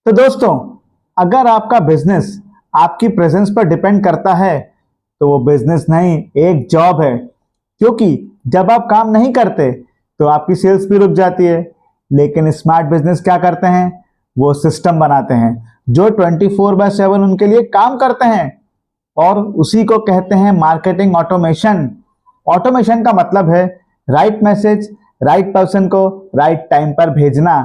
तो दोस्तों, अगर आपका बिजनेस आपकी प्रेजेंस पर डिपेंड करता है तो वो बिजनेस नहीं, एक जॉब है। क्योंकि जब आप काम नहीं करते तो आपकी सेल्स भी रुक जाती है। लेकिन स्मार्ट बिजनेस क्या करते हैं? वो सिस्टम बनाते हैं जो 24/7 उनके लिए काम करते हैं, और उसी को कहते हैं मार्केटिंग ऑटोमेशन। ऑटोमेशन का मतलब है राइट मैसेज राइट पर्सन को राइट टाइम पर भेजना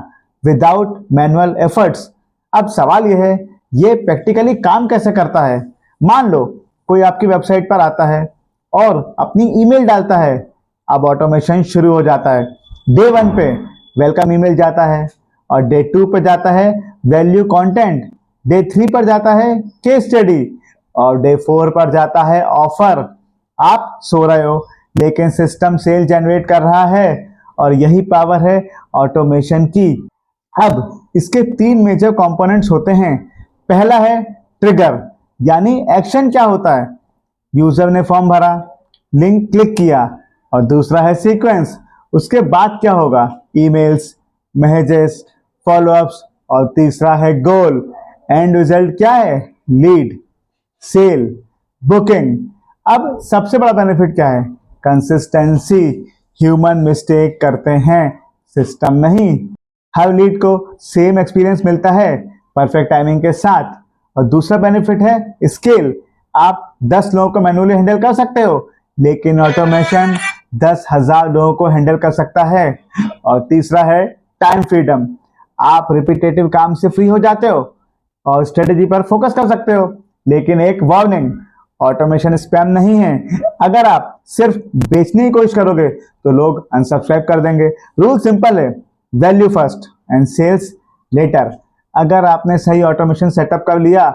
विदाउट मैनुअल एफर्ट्स। अब सवाल यह है, ये प्रैक्टिकली काम कैसे करता है? मान लो कोई आपकी वेबसाइट पर आता है और अपनी ईमेल डालता है। अब ऑटोमेशन शुरू हो जाता है। डे 1 पे वेलकम ईमेल जाता है, और डे 2 पे जाता है वैल्यू कंटेंट, डे 3 पर जाता है केस स्टडी, और डे 4 पर जाता है ऑफर। आप सो रहे हो लेकिन सिस्टम सेल जनरेट कर रहा है, और यही पावर है ऑटोमेशन की। अब इसके 3 मेजर कंपोनेंट्स होते हैं। पहला है ट्रिगर, यानी एक्शन क्या होता है? यूजर ने फॉर्म भरा, लिंक क्लिक किया। और दूसरा है सीक्वेंस, उसके बाद क्या होगा? Emails, messages, followups. और तीसरा है गोल, एंड रिजल्ट क्या है? Lead, sale, booking. अब सबसे बड़ा बेनिफिट क्या है? कंसिस्टेंसी। ह्यूमन मिस्टेक करते हैं, सिस्टम नहीं। हर लीड को सेम एक्सपीरियंस मिलता है परफेक्ट टाइमिंग के साथ। और दूसरा बेनिफिट है स्केल। आप 10 लोगों को मैन्युअली हैंडल कर सकते हो, लेकिन ऑटोमेशन 10,000 लोगों को हैंडल कर सकता है। और तीसरा है टाइम फ्रीडम। आप रिपीटेटिव काम से फ्री हो जाते हो और स्ट्रेटेजी पर फोकस कर सकते हो। लेकिन एक वार्निंग, ऑटोमेशन स्पैम नहीं है। अगर आप सिर्फ बेचने की कोशिश करोगे तो लोग अनसब्सक्राइब कर देंगे। रूल सिंपल है, value first and sales later. अगर आपने सही ऑटोमेशन सेटअप कर लिया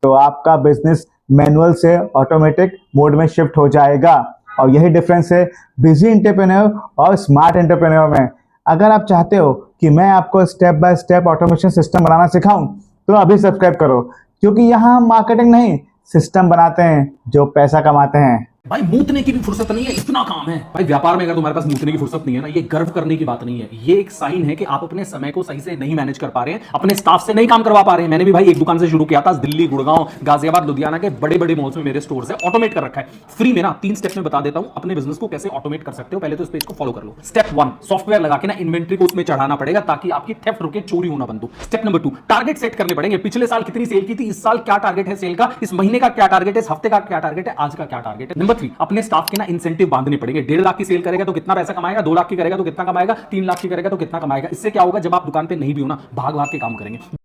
तो आपका बिजनेस मैनुअल से ऑटोमेटिक मोड में शिफ्ट हो जाएगा। और यही डिफरेंस है बिजी एंटरप्रेन्योर और स्मार्ट एंटरप्रेन्योर में। अगर आप चाहते हो कि मैं आपको step by step automation system बनाना सिखाऊं तो अभी सब्सक्राइब करो, क्योंकि यहाँ हम मार्केटिंग नहीं, सिस्टम बनाते हैं जो पैसा कमाते हैं। भाई मूतने की भी फुर्सत नहीं है, इतना काम है। भाई व्यापार में अगर तुम्हारे पास मूतने की फुर्सत नहीं है ना, ये गर्व करने की बात नहीं है, ये एक साइन है कि आप अपने समय को सही से नहीं मैनेज कर पा रहे हैं, अपने स्टाफ से नहीं काम करवा पा रहे हैं। मैंने भी भाई एक दुकान से शुरू किया था, दिल्ली, गुड़गांव, गाजियाबाद, लुधियाना के बड़े बड़े मॉल्स में मेरे स्टोर्स है, ऑटोमेट कर रखा है फ्री में ना। 3 स्टेप्स में बता देता हूं अपने बिजनेस को कैसे ऑटोमेट कर सकते हो। पहले तो इस पेज को फॉलो कर लो। स्टेप 1, सॉफ्टवेयर लगा के ना इन्वेंट्री को उसमें चढ़ाना पड़ेगा ताकि आपकी थेफ्ट रुके, चोरी होना बंद हो। स्टेप नंबर 2, टारगेट सेट करने पड़ेंगे। पिछले साल कितनी सेल की थी, इस साल क्या टारगेट है सेल का, इस महीने का क्या टारगेट है, इस हफ्ते का क्या टारगेट है, आज का क्या टारगेट है। नंबर 3, अपने स्टाफ के ना इंसेंटिव बांधने पड़ेंगे। 1.5 लाख की सेल करेगा तो कितना पैसा कमाएगा, 2 लाख की करेगा तो कितना कमाएगा, 3 लाख की करेगा तो कितना कमाएगा। इससे क्या होगा, जब आप दुकान पे नहीं भी हो ना, भाग भाग के काम करेंगे।